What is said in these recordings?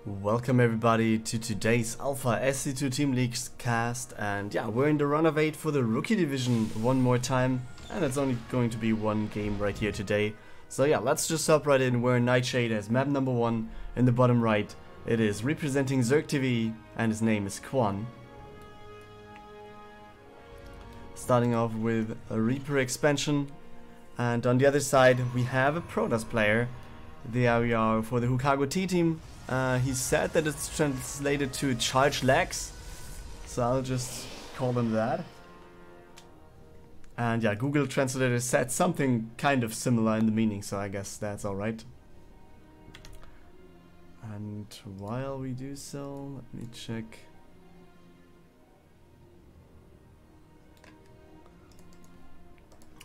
Welcome everybody to today's Alpha SC2 Team Leagues cast, and yeah, we're in the run of 8 for the Rookie Division one more time, and it's only going to be one game right here today. So yeah, let's just hop right in. We're in Nightshade as map number 1 in the bottom right. It is representing Zerg TV, and his name is Quan. Starting off with a Reaper expansion, and on the other side we have a Protoss player. There we are for the Hukago T team. He said that it's translated to charge legs, so I'll just call them that. And yeah, Google Translator said something kind of similar in the meaning, so I guess that's alright. And while we do so, let me check.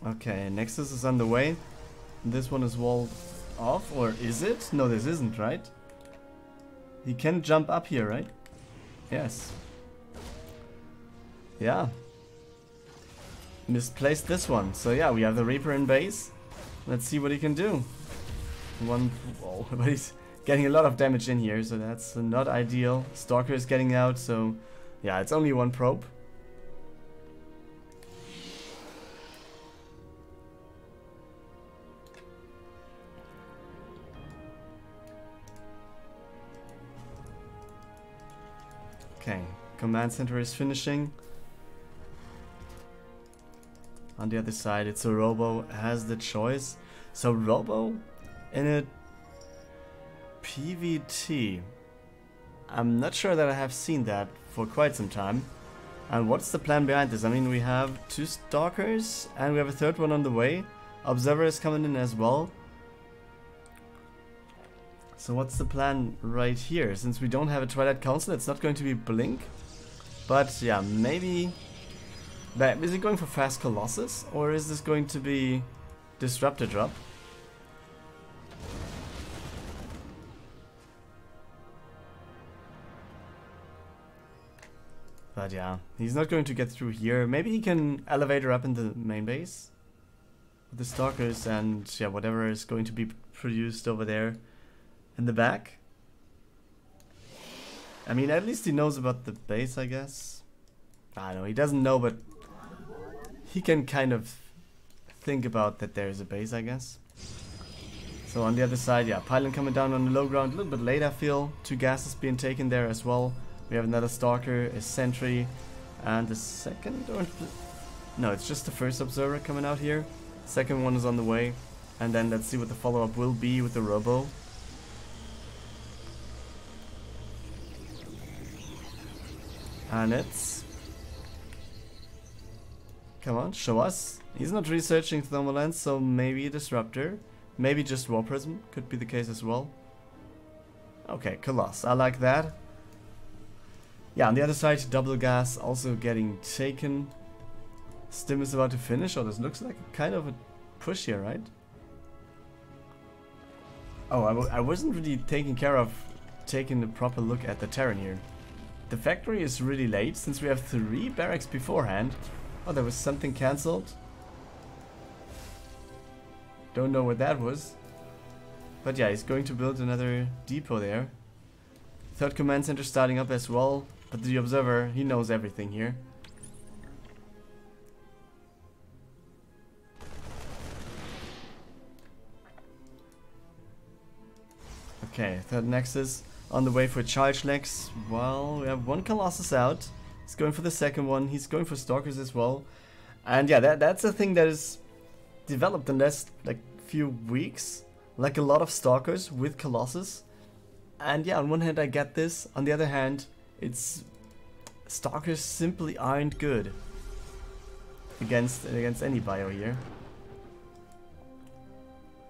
Okay, Nexus is on the way. This one is walled off, or is it? No, this isn't, right? He can jump up here, right? Yes. Yeah. Misplaced this one. So yeah, we have the Reaper in base. Let's see what he can do. Oh, but he's getting a lot of damage in here, so that's not ideal. Stalker is getting out, so yeah, it's only one probe. Okay, command center is finishing. On the other side, it's a Robo, has the choice. So Robo in a PVT. I'm not sure that I have seen that for quite some time. And what's the plan behind this? I mean, we have 2 Stalkers and we have a 3rd one on the way. Observer is coming in as well. So what's the plan right here? Since we don't have a Twilight Council, it's not going to be Blink. But yeah, maybe... Is it going for Fast Colossus? Or is this going to be Disruptor Drop? But yeah, he's not going to get through here. Maybe he can elevator up in the main base with the Stalkers and yeah, whatever is going to be produced over there in the back. I mean, at least he knows about the base, I guess. I don't know, he doesn't know, but he can kind of think about that there is a base, I guess. So on the other side, yeah, Pylon coming down on the low ground a little bit late, I feel. 2 gases being taken there as well. We have another Stalker, a Sentry, and the second, or no, it's just the first Observer coming out here. Second one is on the way, and then let's see what the follow-up will be with the Robo. And it's... Come on, show us. He's not researching Thermal Lens, so maybe a Disruptor. Maybe just War Prism, could be the case as well. Okay, Colossus, I like that. Yeah, on the other side, Double Gas also getting taken. Stim is about to finish, or this looks like kind of a push here, right? Oh, I wasn't really taking a proper look at the Terran here. The factory is really late, since we have 3 barracks beforehand. Oh, there was something cancelled. Don't know what that was. But yeah, he's going to build another depot there. 3rd command center starting up as well. But the Observer, he knows everything here. Okay, 3rd Nexus on the way for charge legs. Well, we have 1 Colossus out. He's going for the 2nd one. He's going for Stalkers as well. And yeah, that's a thing that is developed in the last like few weeks. Like a lot of Stalkers with Colossus. And yeah, on one hand I get this. On the other hand, it's... Stalkers simply aren't good against any bio here.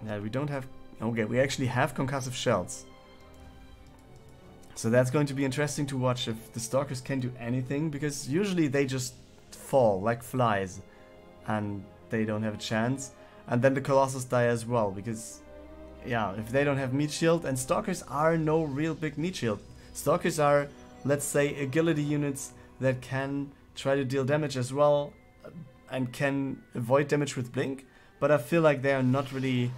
Yeah, we don't have... Okay, we actually have concussive shells. So that's going to be interesting to watch if the Stalkers can do anything, because usually they just fall like flies and they don't have a chance. And then the Colossus die as well, because yeah, if they don't have meat shield, and Stalkers are no real big meat shield. Stalkers are, let's say, agility units that can try to deal damage as well and can avoid damage with Blink, but I feel like they are not really,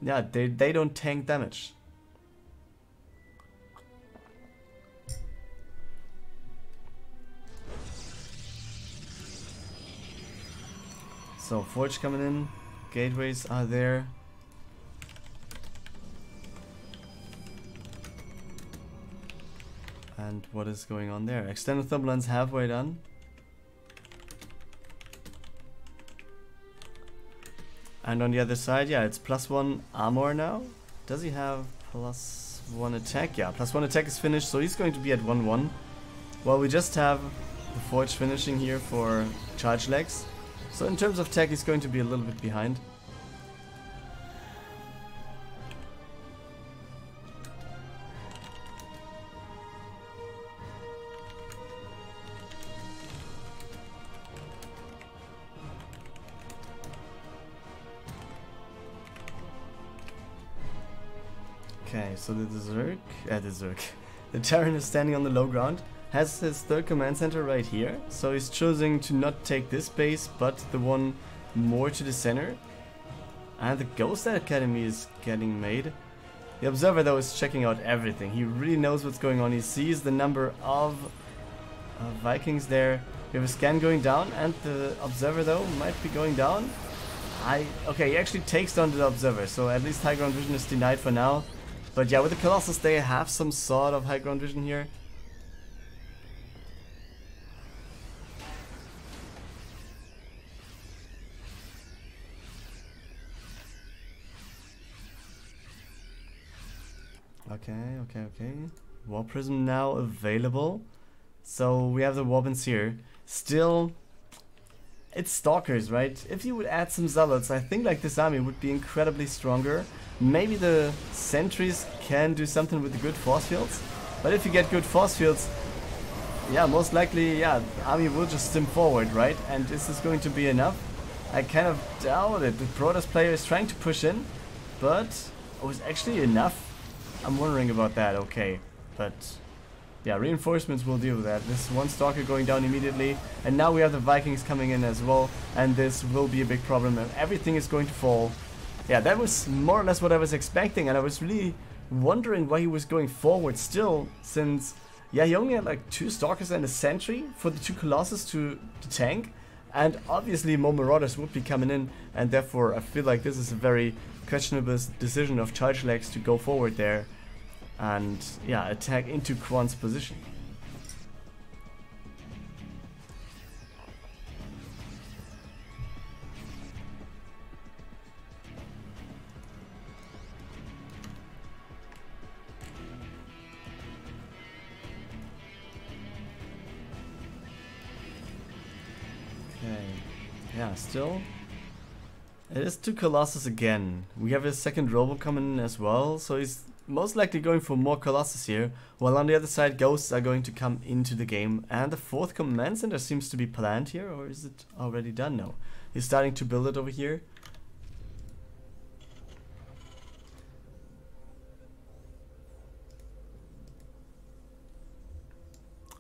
yeah, they don't tank damage. So Forge coming in, gateways are there. And what is going on there? Extended Thermalan's halfway done. And on the other side, yeah, it's +1 armor now. Does he have +1 attack? Yeah, +1 attack is finished, so he's going to be at 1-1. Well, we just have the Forge finishing here for charge legs. So in terms of attack, he's going to be a little bit behind. Okay, so the the Terran is standing on the low ground, has his third command center right here, so he's choosing to not take this base, but the one more to the center. And the Ghost Academy is getting made. The Observer though is checking out everything, he really knows what's going on, he sees the number of Vikings there. We have a scan going down, and the Observer though might be going down. Okay, he actually takes down the Observer, so at least high ground vision is denied for now. But yeah, with the Colossus they have some sort of high ground vision here. Okay. Warp Prism now available. So we have the Warbins here. Still, it's Stalkers, right? If you would add some Zealots, I think like this army would be incredibly stronger. Maybe the Sentries can do something with the good force fields. But if you get good force fields, yeah, most likely, yeah, the army will just stim forward, right? And is this going to be enough? I kind of doubt it. The Protoss player is trying to push in, but was actually enough? I'm wondering about that, okay. But yeah, reinforcements will deal with that. This one Stalker going down immediately, and now we have the Vikings coming in as well, and this will be a big problem, and everything is going to fall. Yeah, that was more or less what I was expecting, and I was really wondering why he was going forward still, since, yeah, he only had like 2 Stalkers and a Sentry for the 2 Colossus to tank, and obviously more Marauders would be coming in, and therefore I feel like this is a very questionable decision of Charge Legs to go forward there and, yeah, attack into Quan's position. Yeah, still. It is 2 Colossus again. We have a second Robo coming in as well, so he's most likely going for more Colossus here, while on the other side Ghosts are going to come into the game, and the 4th command center seems to be planned here, or is it already done? No. He's starting to build it over here.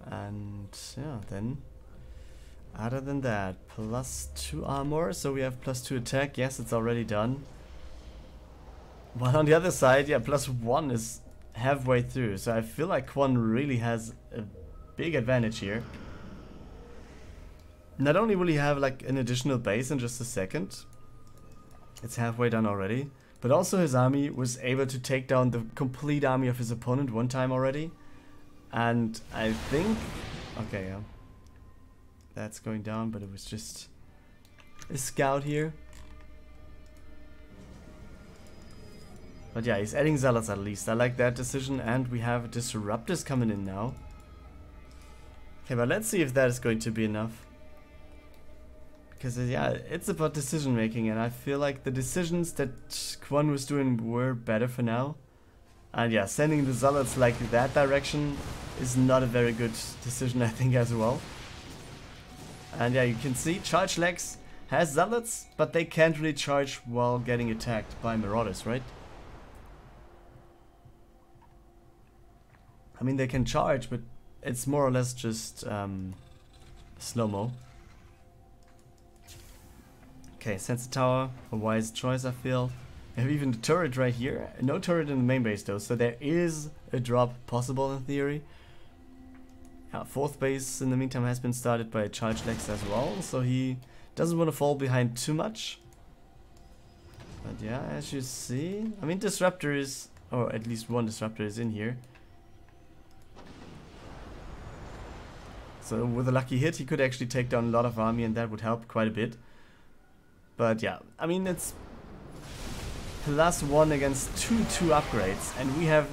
And yeah, then other than that, +2 armor, so we have +2 attack. Yes, it's already done. While on the other side, yeah, +1 is halfway through, so I feel like Quan really has a big advantage here. Not only will he have like an additional base in just a second, it's halfway done already, but also his army was able to take down the complete army of his opponent one time already. And I think, okay, yeah. That's going down, but it was just a scout here. But yeah, he's adding Zealots at least. I like that decision, and we have Disruptors coming in now. Okay, but let's see if that is going to be enough. Because yeah, it's about decision making, and I feel like the decisions that Quan was doing were better for now. And yeah, sending the Zealots like that direction is not a very good decision, I think, as well. And yeah, you can see Charge Legs has Zealots, but they can't really charge while getting attacked by Marauders, right? I mean, they can charge, but it's more or less just slow-mo. Okay, Sensor Tower, a wise choice, I feel. We have even the turret right here. No turret in the main base though, so there is a drop possible in theory. 4th base in the meantime has been started by Charge Legs as well, so he Doesn't want to fall behind too much. But yeah, as you see, I mean, Disruptor is, or at least one Disruptor is in here. So with a lucky hit, he could actually take down a lot of army, and that would help quite a bit. But yeah, I mean, it's +1 against 2 upgrades, and we have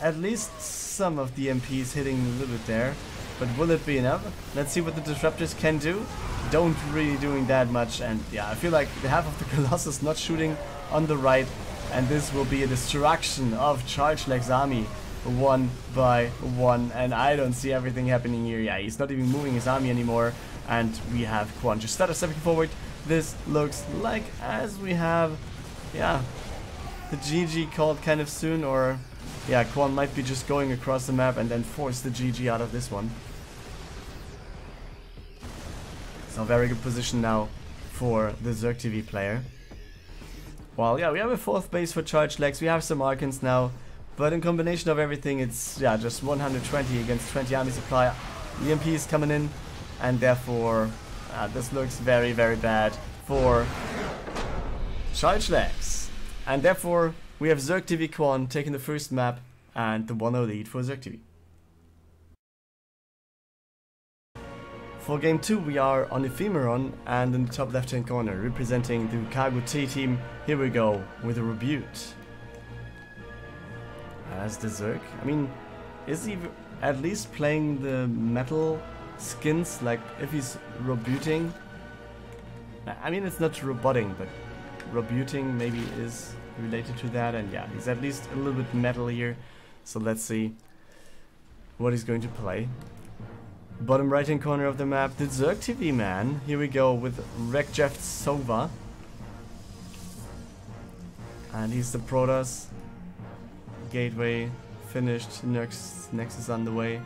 at least some of the MPs hitting a little bit there. But will it be enough? Let's see what the Disruptors can do. Don't really doing that much, and yeah, I feel like the half of the Colossus not shooting on the right, and this will be a destruction of Charge Leg's army 1 by 1, and I don't see everything happening here. Yeah, he's not even moving his army anymore, and we have Quan just started stepping forward. This looks like as we have, yeah, the GG called kind of soon, or yeah, Quan might be just going across the map and then force the GG out of this one. So very good position now for the Zerg TV player. Well, yeah, we have a 4th base for Charge Legs, we have some Archons now, but in combination of everything, it's, yeah, just 120 against 20 army supply. EMP is coming in, and therefore, this looks very, very bad for Charge Legs. And therefore, we have Zerg TV Quan taking the first map and the 1-0 lead for Zerg TV. For game 2, we are on Ephemeron, and in the top left hand corner, representing the Cargo T team, here we go with a Rebute. As the Zerg, I mean, is he at least playing the metal skins, like if he's Rebuting? I mean, it's not roboting, but Rebuting maybe is related to that, and yeah, he's at least a little bit metal here. So let's see what he's going to play. Bottom right hand corner of the map, the Zerg TV man. Here we go with Rekjeff Sova. And he's the Protoss. Gateway finished, Nexus on the way.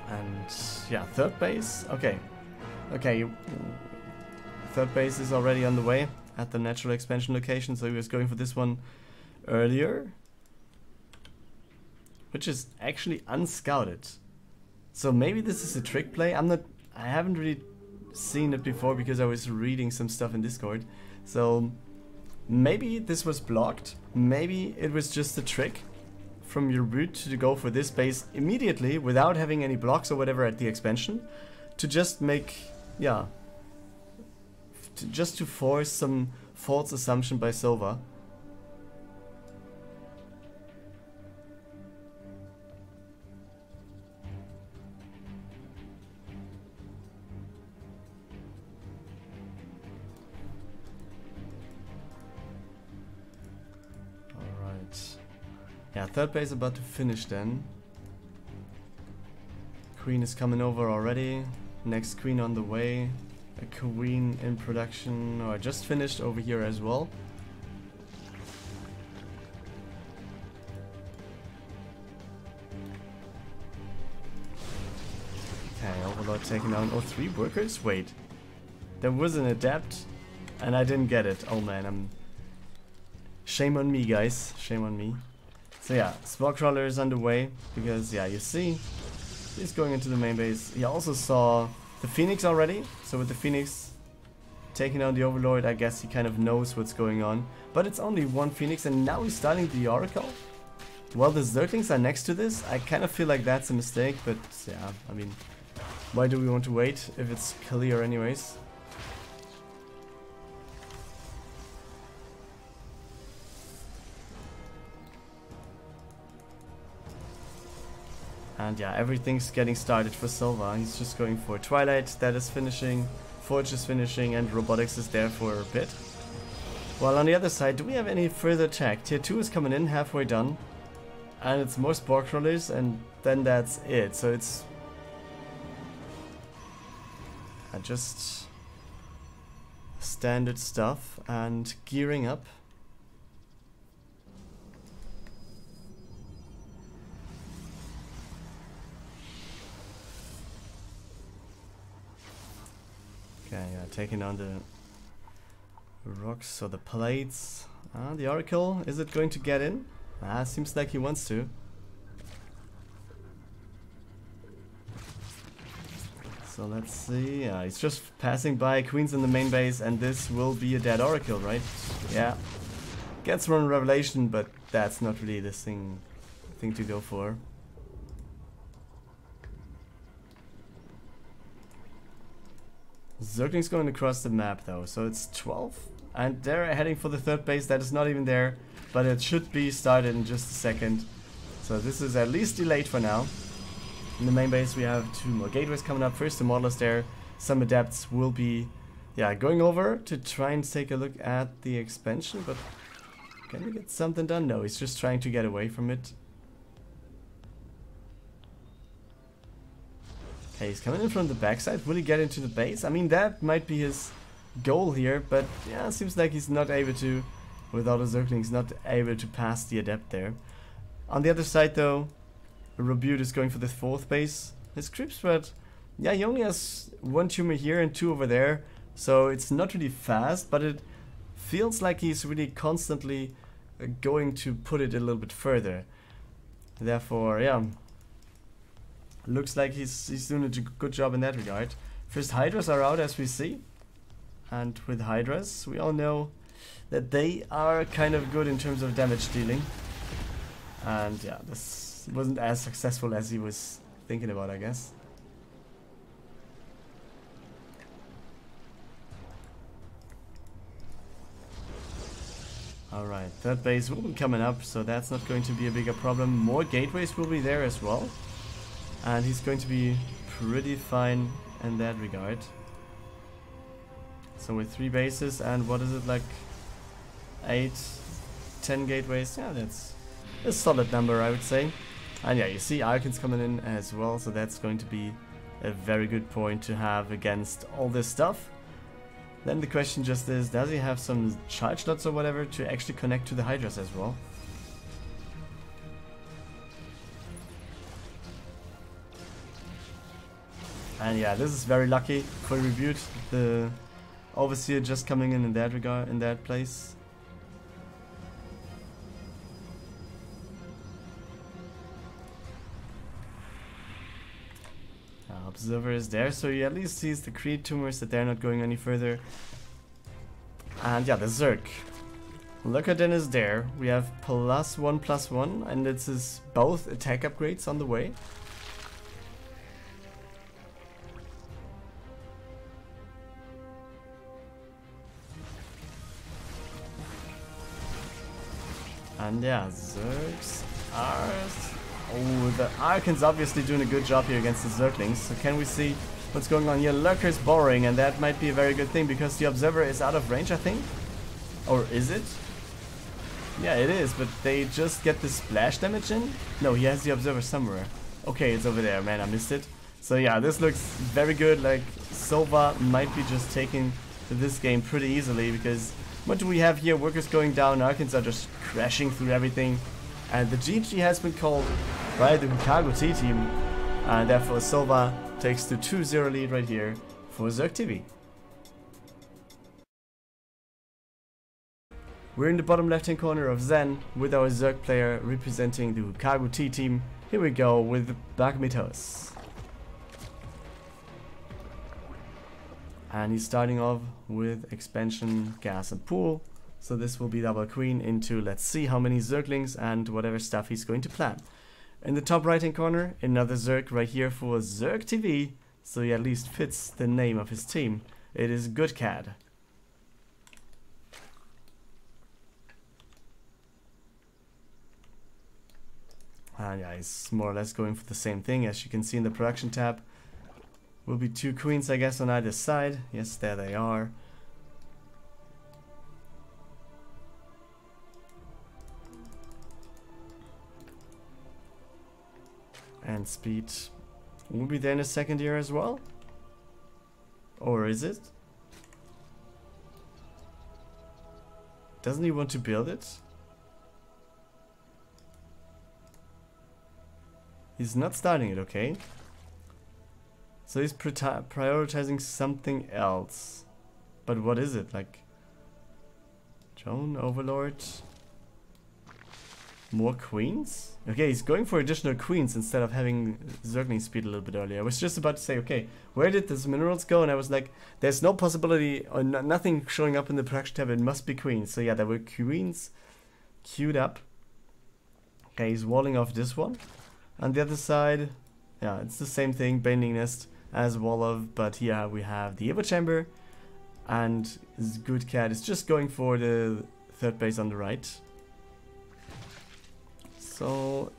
And yeah, 3rd base, okay. Okay, 3rd base is already on the way at the natural expansion location, so he was going for this one earlier, which is actually unscouted. So maybe this is a trick play. I haven't really seen it before because I was reading some stuff in Discord. So maybe this was blocked. Maybe it was just a trick from your root to go for this base immediately without having any blocks or whatever at the expansion, to just make, yeah, just to force some false assumption by Sova. Yeah, 3rd base about to finish then. Queen is coming over already. Next queen on the way. A queen in production, or just finished over here as well. Okay, Overlord taking down 3 workers. Wait, there was an adept and I didn't get it. Oh man, shame on me, guys. Shame on me. So yeah, Spore Crawler is underway, because yeah, you see, he's going into the main base. He also saw the Phoenix already, so with the Phoenix taking down the Overlord, I guess he kind of knows what's going on. But it's only 1 Phoenix, and now he's starting the Oracle. While the Zerglings are next to this, I kind of feel like that's a mistake, but yeah, I mean, why do we want to wait if it's clear anyways? And yeah, everything's getting started for Sova. He's just going for Twilight, that is finishing, Forge is finishing, and Robotics is there for a bit. While on the other side, do we have any further attack? Tier 2 is coming in, halfway done. And it's more Spore Crawlers, and then that's it. So it's just standard stuff and gearing up. Okay, yeah, taking on the rocks or the plates. The Oracle, is it going to get in? Seems like he wants to. So let's see. He's just passing by queens in the main base, and this will be a dead oracle, right? Yeah. Gets one revelation, but that's not really the thing to go for. Zergling's going across the map though, so it's 12. And they're heading for the third base that is not even there, but it should be started in just a second. So this is at least delayed for now. In the main base we have 2 more gateways coming up. First the modelers there, some adepts will be going over to try and take a look at the expansion, but can we get something done? No, he's just trying to get away from it. Okay, he's coming in from the backside. Will he get into the base? I mean, that might be his goal here, but yeah, it seems like he's not able to, without a Zergling, he's not able to pass the adept there. On the other side though, Robute is going for the 4th base. His creep spread, yeah, he only has 1 tumor here and 2 over there, so it's not really fast, but it feels like he's really constantly going to put it a little bit further. Therefore, yeah, looks like he's doing a good job in that regard. First Hydras are out, as we see. And with Hydras, we all know that they are kind of good in terms of damage dealing. And yeah, this wasn't as successful as he was thinking about, I guess. Alright, third base will be coming up, so that's not going to be a bigger problem. More gateways will be there as well. And he's going to be pretty fine in that regard. So with 3 bases and what is it, like 8, 10 gateways? Yeah, that's a solid number, I would say. And yeah, you see Archons coming in as well, so that's going to be a very good point to have against all this stuff. Then the question just is, does he have some charge slots or whatever to actually connect to the Hydras as well? And yeah, this is very lucky for Rebute, the Overseer just coming in that regard, in that place. Observer is there, so he at least sees the Creed tumors that they're not going any further. And yeah, the Zerg. Lurkerden is there. We have +1/+1, and it's his both attack upgrades on the way. And yeah, Zergs are... Oh, the Archon's obviously doing a good job here against the Zerglings. So can we see what's going on here? Lurker's borrowing, and that might be a very good thing because the Observer is out of range, I think. Or is it? Yeah, it is, but they just get the splash damage in? No, he has the Observer somewhere. Okay, it's over there, man, I missed it. So yeah, this looks very good. Like, Sova might be just taking this game pretty easily because what do we have here? Workers going down, Archons are just crashing through everything. And the GG has been called by the Hukago T team, and therefore Sova takes the 2-0 lead right here for Zerg TV. We're in the bottom left hand corner of Zen with our Zerg player representing the Hukago T team. Here we go with Bagmitos. And he's starting off with expansion, gas and pool. So this will be double queen into, let's see how many Zerglings and whatever stuff he's going to plan. In the top right hand corner, another Zerg right here for Zerg TV. So he at least fits the name of his team. It is Goodcad. And yeah, he's more or less going for the same thing. As you can see in the production tab, will be 2 queens, I guess, on either side. Yes, there they are. And speed will be there in a second here as well. Or is it? Doesn't he want to build it? He's not starting it, okay. So he's prioritizing something else. But what is it? Like, Drone Overlord? More queens? Okay, he's going for additional queens instead of having Zergling speed a little bit earlier. I was just about to say, okay, where did these minerals go? And I was like, there's no possibility, or nothing showing up in the production tab, it must be queens. So yeah, there were queens queued up. Okay, he's walling off this one. On the other side, yeah, it's the same thing, Bending Nest as wall of, but here we have the Evo Chamber, and Good Cat is just going for the third base on the right. So,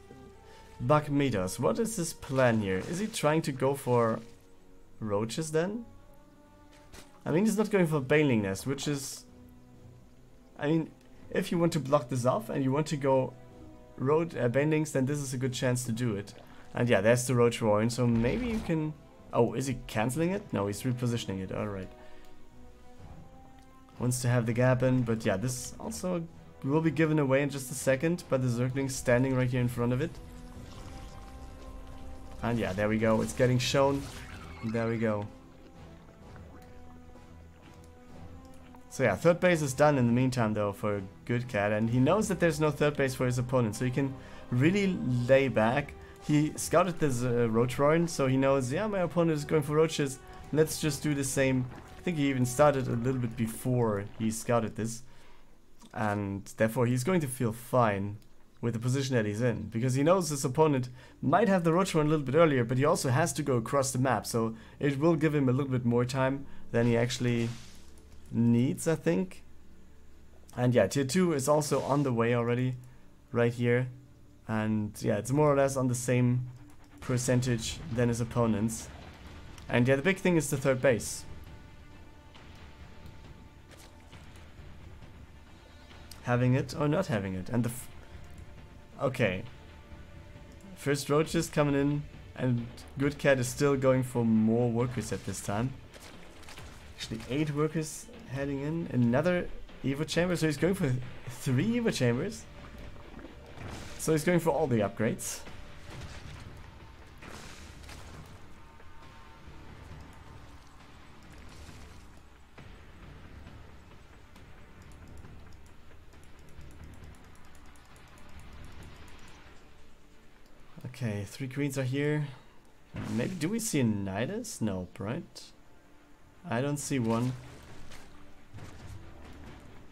Bugmeaters, what is his plan here? Is he trying to go for roaches then? I mean, he's not going for Baneling Nest, which is... I mean, if you want to block this off and you want to go Banelings, then this is a good chance to do it. And yeah, there's the Roach Roaring, so maybe you can... Oh, is he cancelling it? No, he's repositioning it, alright. Wants to have the gap in, but yeah, this also will be given away in just a second by the Zergling standing right here in front of it. And yeah, there we go, it's getting shown. There we go. So yeah, third base is done in the meantime though for Good Cat, and he knows that there's no third base for his opponent, so he can really lay back. He scouted this Roach Roaring, so he knows, yeah, my opponent is going for roaches, let's just do the same. I think he even started a little bit before he scouted this, and therefore he's going to feel fine with the position that he's in, because he knows his opponent might have the Roach Roaring a little bit earlier, but he also has to go across the map, so it will give him a little bit more time than he actually needs, I think. And yeah, tier 2 is also on the way already, right here. And yeah, it's more or less on the same percentage than his opponents. And yeah, the big thing is the third base. Having it or not having it. And the... Okay. First roaches coming in, and Good Cat is still going for more workers at this time. Actually, 8 workers heading in. Another Evo Chamber, so he's going for 3 Evo Chambers. So he's going for all the upgrades. Okay, 3 queens are here. Maybe, do we see a Nidus? Nope, right? I don't see one.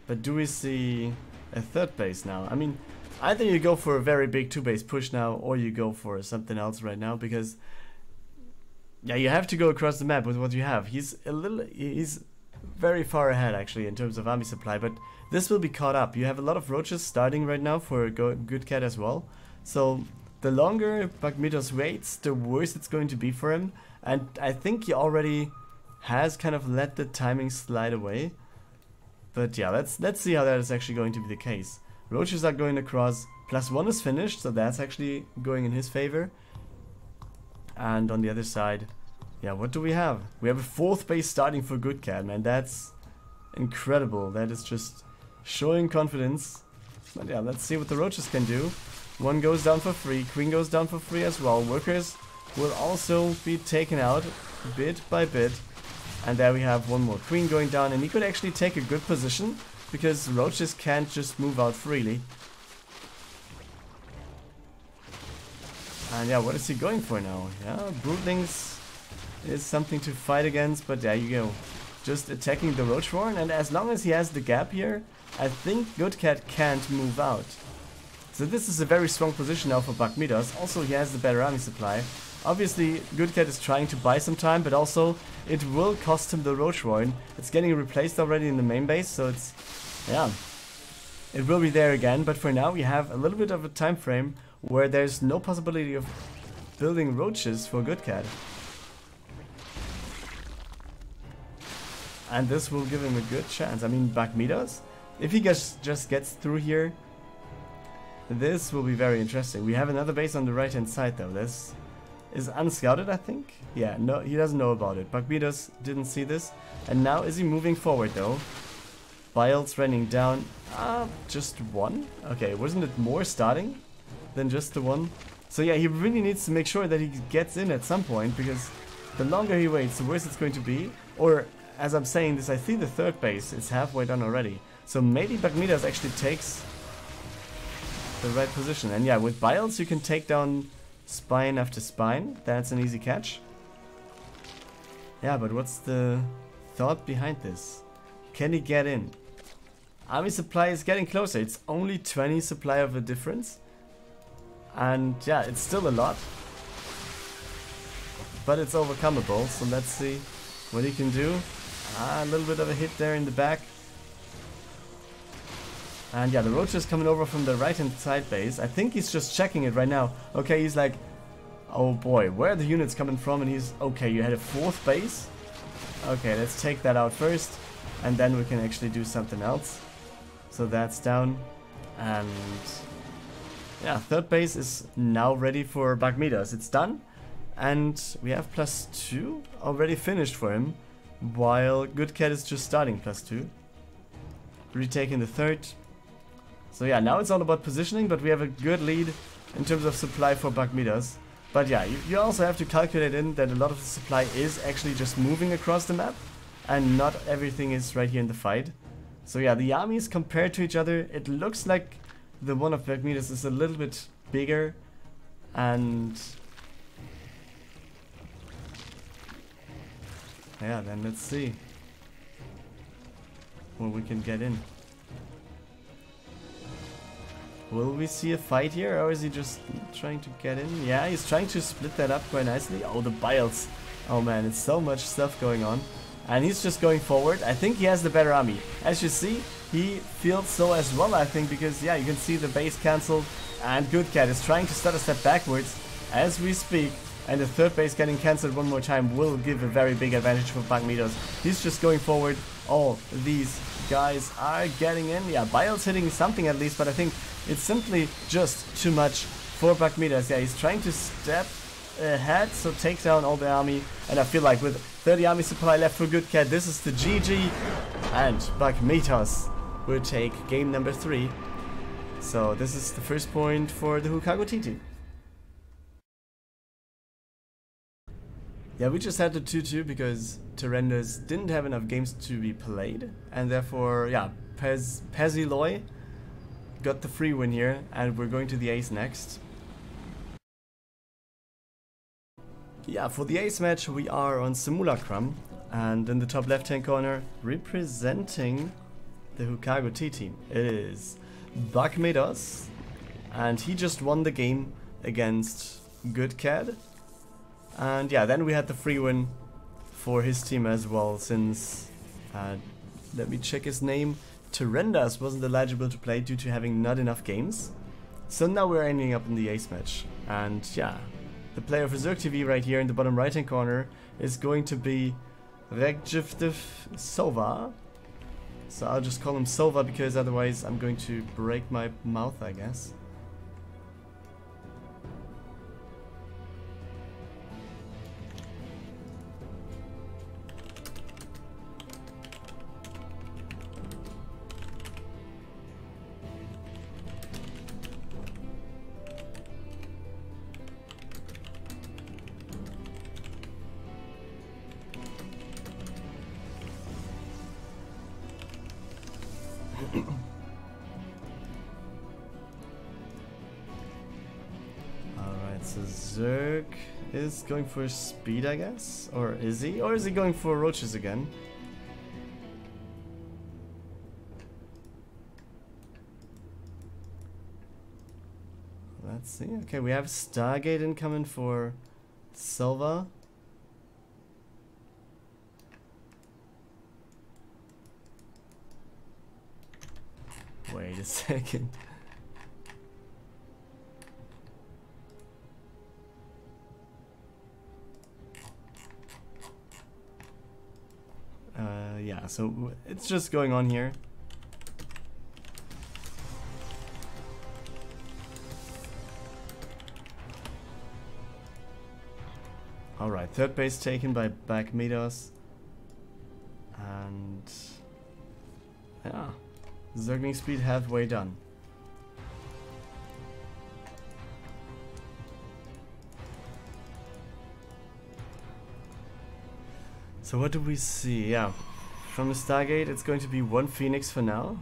But do we see a third base now? I mean, either you go for a very big 2-base push now, or you go for something else right now, because yeah, you have to go across the map with what you have. He's very far ahead actually in terms of army supply, but this will be caught up. You have a lot of roaches starting right now for Good Cat as well. So the longer Bugmeaters waits, the worse it's going to be for him. And I think he already has kind of let the timing slide away. But yeah, let's see how that is actually going to be the case. Roaches are going across, +1 is finished, so that's actually going in his favor. And on the other side, yeah, what do we have? We have a 4th base starting for Good Cat, man. That's incredible. That is just showing confidence. But yeah, let's see what the roaches can do. 1 goes down for free, queen goes down for free as well. Workers will also be taken out bit by bit. And there we have 1 more queen going down, and he could actually take a good position, because roaches can't just move out freely. And yeah, what is he going for now? Yeah, Broodlings is something to fight against, but there you go. Just attacking the Roach Roaring, and as long as he has the gap here, I think Good Cat can't move out. So this is a very strong position now for Bugmeaters. Also, he has the better army supply. Obviously, Good Cat is trying to buy some time, but also it will cost him the Roach Roaring. It's getting replaced already in the main base, so it's... yeah. It will be there again, but for now we have a little bit of a time frame where there's no possibility of building roaches for Good Cat. And this will give him a good chance. I mean, Bugmeaters, if he just gets through here, this will be very interesting. We have another base on the right hand side though. This is unscouted, I think. Yeah, no, he doesn't know about it. Bugmeaters didn't see this. And now is he moving forward though? Biles running down. Just 1? Okay, wasn't it more starting than just the 1? So yeah, he really needs to make sure that he gets in at some point, because the longer he waits, the worse it's going to be. Or, as I'm saying this, I see the third base. It's halfway done already. So maybe Bugmeaters actually takes the right position. And yeah, with Biles you can take down spine after spine. That's an easy catch. Yeah, but what's the thought behind this? Can he get in? Army supply is getting closer. It's only 20 supply of a difference. And yeah, it's still a lot. But it's overcomeable, so let's see what he can do. A little bit of a hit there in the back. And yeah, the Roach is coming over from the right hand side base. I think he's just checking it right now. Okay, he's like, oh boy, where are the units coming from? And he's, okay, you had a fourth base? Okay, let's take that out first. And then we can actually do something else. So that's down. And yeah, third base is now ready for Bagmidas. It's done. And we have +2 already finished for him. While Good Cat is just starting +2. Retaking the third. So yeah, now it's all about positioning, but we have a good lead in terms of supply for Bagmidas. But yeah, you also have to calculate in that a lot of the supply is actually just moving across the map. And not everything is right here in the fight. So yeah, the armies compared to each other, it looks like the one of Bagmidas is a little bit bigger. And yeah, then let's see what we can get in. Will we see a fight here, or is he just trying to get in? Yeah, he's trying to split that up quite nicely. Oh, the Biles. Oh man, it's so much stuff going on. And he's just going forward. I think he has the better army. As you see, he feels so as well, I think, because yeah, you can see the base cancelled. And Good Cat is trying to start a step backwards as we speak. And the third base getting cancelled one more time will give a very big advantage for Bagmidas. He's just going forward. All these guys are getting in. Yeah, Biles hitting something at least, but I think it's simply just too much for Bagmidas. Yeah, he's trying to step ahead, so take down all the army. And I feel like with 30 army supply left for Good Cat, this is the GG. And Bagmidas will take game number 3. So this is the first point for the Hukago TT. Yeah, we just had the 2-2 because Tyrannus didn't have enough games to be played. And therefore, yeah, Peziloy got the free win here. And we're going to the ace next. Yeah, for the ace match we are on Simulacrum. And in the top left hand corner, representing the Hukago T team, it is Bagmidas. And he just won the game against Good Cat. And yeah, then we had the free win for his team as well, since, let me check his name, Tyrannus wasn't eligible to play due to having not enough games. So now we're ending up in the ace match. And yeah, the player for Zerg TV right here in the bottom right hand corner is going to be Regjivtiv Sova. So I'll just call him Sova because otherwise I'm going to break my mouth, I guess. Alright, so Zerg is going for speed, I guess? Or is he? Or is he going for roaches again? Let's see. Okay, we have Stargate incoming for Silva. Wait a second. Yeah, so it's just going on here. Alright, third base taken by Bagmidas. And yeah, Zergling speed halfway done. So what do we see? Yeah, from the Stargate it's going to be one Phoenix for now.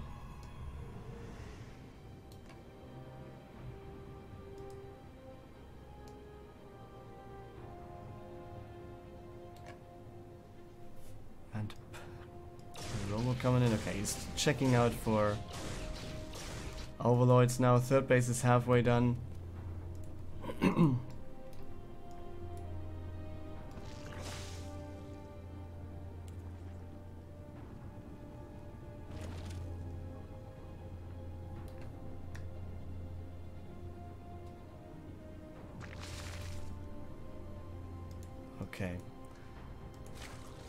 coming in. Okay, he's checking out for Overlords now. Third base is halfway done. Okay.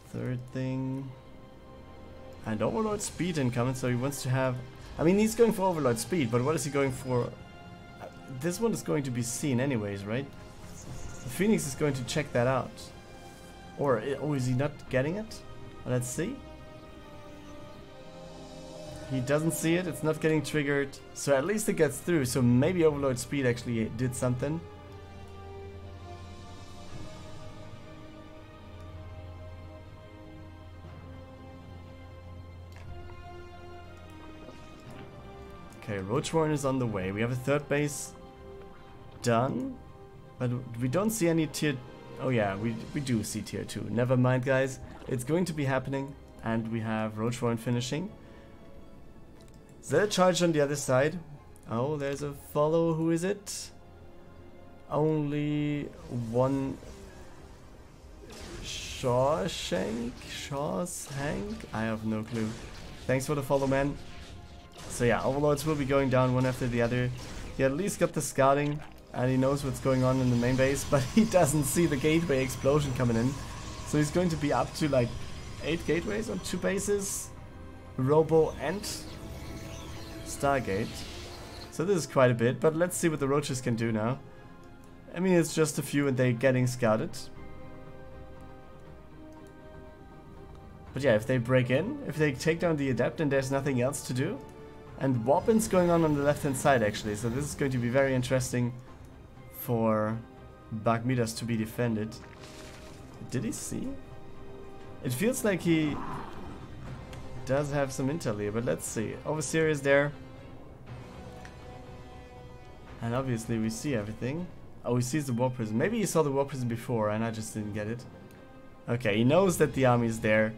Third thing. And Overlord speed incoming, so he wants to have... I mean, he's going for Overlord speed, but what is he going for? This one is going to be seen anyways, right? The Phoenix is going to check that out. Or, oh, is he not getting it? Let's see. He doesn't see it, it's not getting triggered. So at least it gets through, so maybe Overlord speed actually did something. Okay, Roach Warren is on the way. We have a third base done, but we don't see any tier... Oh yeah, we do see tier 2. Never mind, guys. It's going to be happening, and we have Roach Warren finishing. Is there a charge on the other side? Oh, there's a follow. Who is it? Only one... Shawshank? I have no clue. Thanks for the follow, man. So yeah, Overlords will be going down one after the other. He at least got the scouting and he knows what's going on in the main base, but he doesn't see the gateway explosion coming in. So he's going to be up to like 8 gateways on 2 bases, Robo and Stargate. So this is quite a bit, but let's see what the Roaches can do now. I mean, it's just a few and they're getting scouted. But yeah, if they break in, if they take down the Adept and there's nothing else to do. And Wobbin's going on the left hand side actually, so this is going to be very interesting for Bagmidas to be defended. Did he see? It feels like he does have some intel here, but let's see. Overseer is there. And obviously we see everything. Oh, he sees the War Prison. Maybe he saw the War Prison before and I just didn't get it. Okay, he knows that the army is there.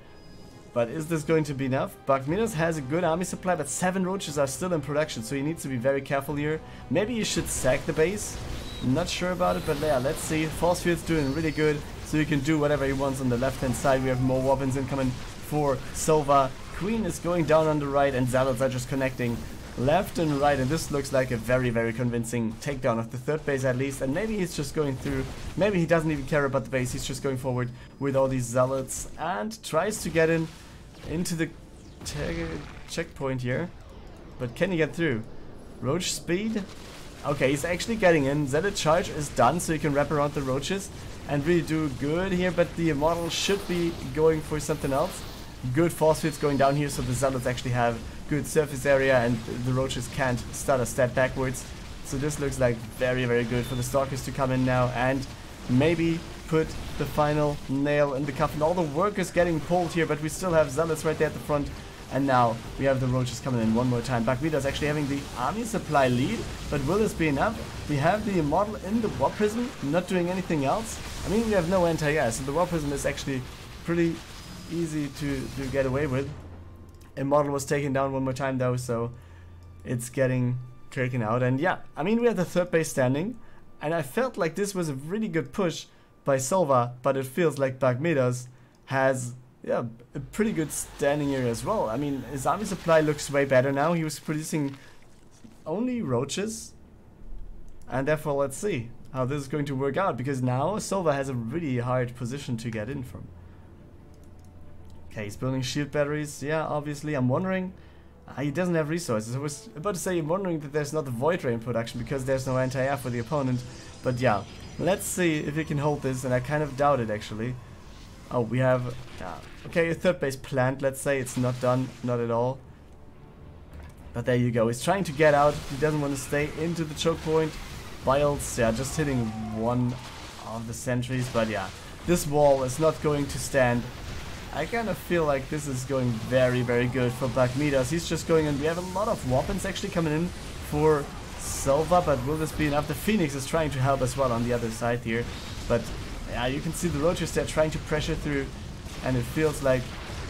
But is this going to be enough? Bagmidas has a good army supply, but 7 Roaches are still in production, so he needs to be very careful here. Maybe you should sack the base. I'm not sure about it, but yeah, let's see. Force Field's doing really good, so he can do whatever he wants on the left-hand side. We have more weapons incoming for Sova. Queen is going down on the right, and Zealots are just connecting left and right, and this looks like a very, very convincing takedown of the third base at least. And maybe he's just going through, maybe he doesn't even care about the base, he's just going forward with all these Zealots and tries to get into the checkpoint here. But can he get through? Roach speed? Okay, he's actually getting in. Zealot charge is done, so you can wrap around the Roaches and really do good here, but the model should be going for something else. Good force fields going down here, so the Zealots actually have good surface area and the Roaches can't start a step backwards. So this looks like very, very good for the Stalkers to come in now and maybe put the final nail in the coffin. All the workers getting pulled here, but we still have Zealots right there at the front. And now we have the Roaches coming in one more time. Bagmidas actually having the army supply lead, but will this be enough? We have the Immortal in the War Prism, not doing anything else. I mean, we have no anti-air, so the War Prism is actually pretty easy to get away with. Immortal was taken down one more time though, so it's getting taken out. And yeah, I mean, we have the third base standing, and I felt like this was a really good push by Sova, but it feels like Bagmidas has, yeah, a pretty good standing here as well. I mean, his army supply looks way better now. He was producing only Roaches, and therefore let's see how this is going to work out, because now Sova has a really hard position to get in from. Okay, he's building shield batteries. Yeah, obviously, I'm wondering. He doesn't have resources. I was about to say, I'm wondering that there's not a Void Ray in production because there's no anti-air for the opponent. But yeah, let's see if he can hold this, and I kind of doubt it actually. Oh, we have, okay, a third base plant, let's say. It's not done, not at all. But there you go. He's trying to get out. He doesn't want to stay into the choke point. Biles, yeah, just hitting one of the sentries. But yeah, this wall is not going to stand. I kind of feel like this is going very, very good for Bagmidas. He's just going in. We have a lot of weapons actually coming in for Sova, but will this be enough? The Phoenix is trying to help as well on the other side here. But yeah, you can see the Roaches, they're trying to pressure through, and it feels like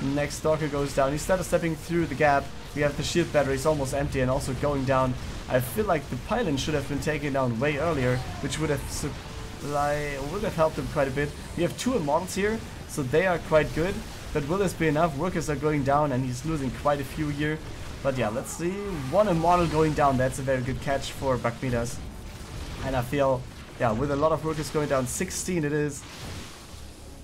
Next Stalker goes down. He started stepping through the gap. We have the shield batteries almost empty and also going down. I feel like the pylon should have been taken down way earlier, which would have helped him quite a bit. We have 2 immortals here, so they are quite good. But will this be enough? Workers are going down and he's losing quite a few here. But yeah, let's see. 1 immortal going down. That's a very good catch for Bachmidas. And I feel, yeah, with a lot of workers going down, 16 it is.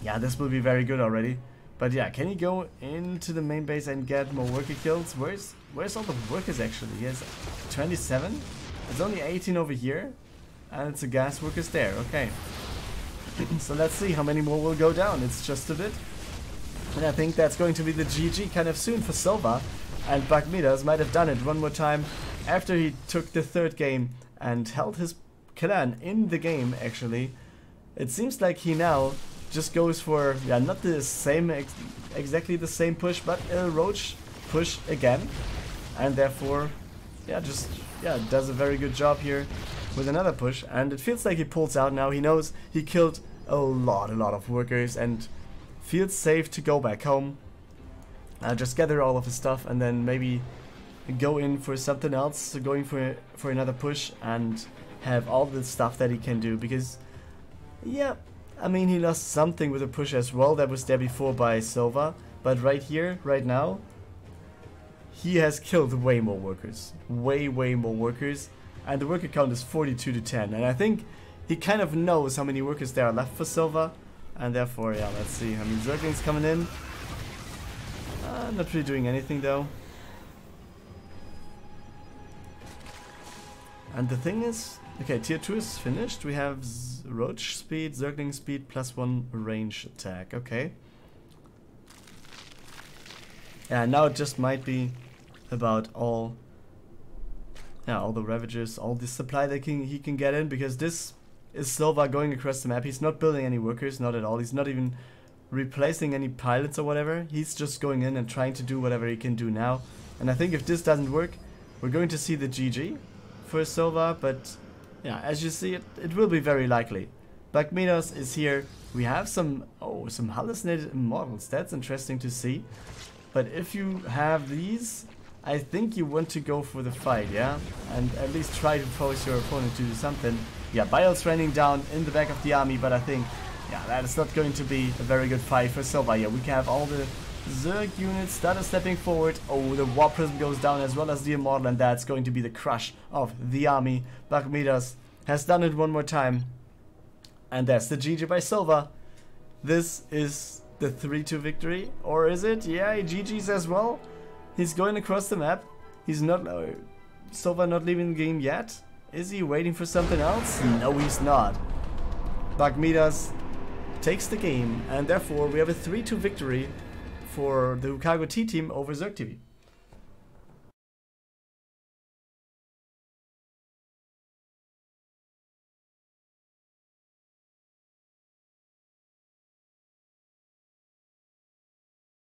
Yeah, this will be very good already. But yeah, can he go into the main base and get more worker kills? Where's all the workers actually? He has 27? It's only 18 over here. And it's a gas workers there, okay. So let's see how many more will go down. It's just a bit. And I think that's going to be the GG kind of soon for Silva. And Bachmidas might have done it one more time after he took the 3rd game and held his clan in the game actually. It seems like he now just goes for, yeah, not the same, exactly the same push, but a roach push again. And therefore, yeah, does a very good job here with another push. And it feels like he pulls out now. He knows he killed a lot of workers and feels safe to go back home. Just gather all of his stuff and then maybe go in for something else. So going for another push and have all the stuff that he can do. Because, yeah, I mean, he lost something with a push as well that was there before by Silva. But right here, right now, he has killed way more workers. Way more workers. And the worker count is 42 to 10. And I think he kind of knows how many workers there are left for Silva. And therefore, yeah, let's see. I mean, Zergling's coming in. Not really doing anything though. And the thing is, okay, tier 2 is finished. We have Roach speed, Zergling speed, +1 range attack. Okay. Yeah, now it just might be about all the Ravagers, all the supply that he can get in, because this is Silva going across the map. He's not building any workers, not at all. He's not even replacing any pilots or whatever. He's just going in and trying to do whatever he can do now. And I think if this doesn't work, we're going to see the GG for Silva. But yeah, as you see, it will be very likely. Bachmidas is here. We have some hallucinated immortals. That's interesting to see. But if you have these, I think you want to go for the fight, yeah? And at least try to force your opponent to do something. Yeah, Bial's raining down in the back of the army, but I think, yeah, that is not going to be a very good fight for Silva. Yeah, we can have all the Zerg units that are stepping forward. Oh, the War Prism goes down as well as the Immortal, and that's going to be the crush of the army. Bachmidas has done it one more time. And that's the GG by Silva. This is the 3-2 victory, or is it? Yeah, he GG's as well. He's going across the map. He's not... Silva not leaving the game yet. Is he waiting for something else? No, he's not. Bachmidas takes the game, and therefore we have a 3-2 victory for the Hukago T team over Zerg TV.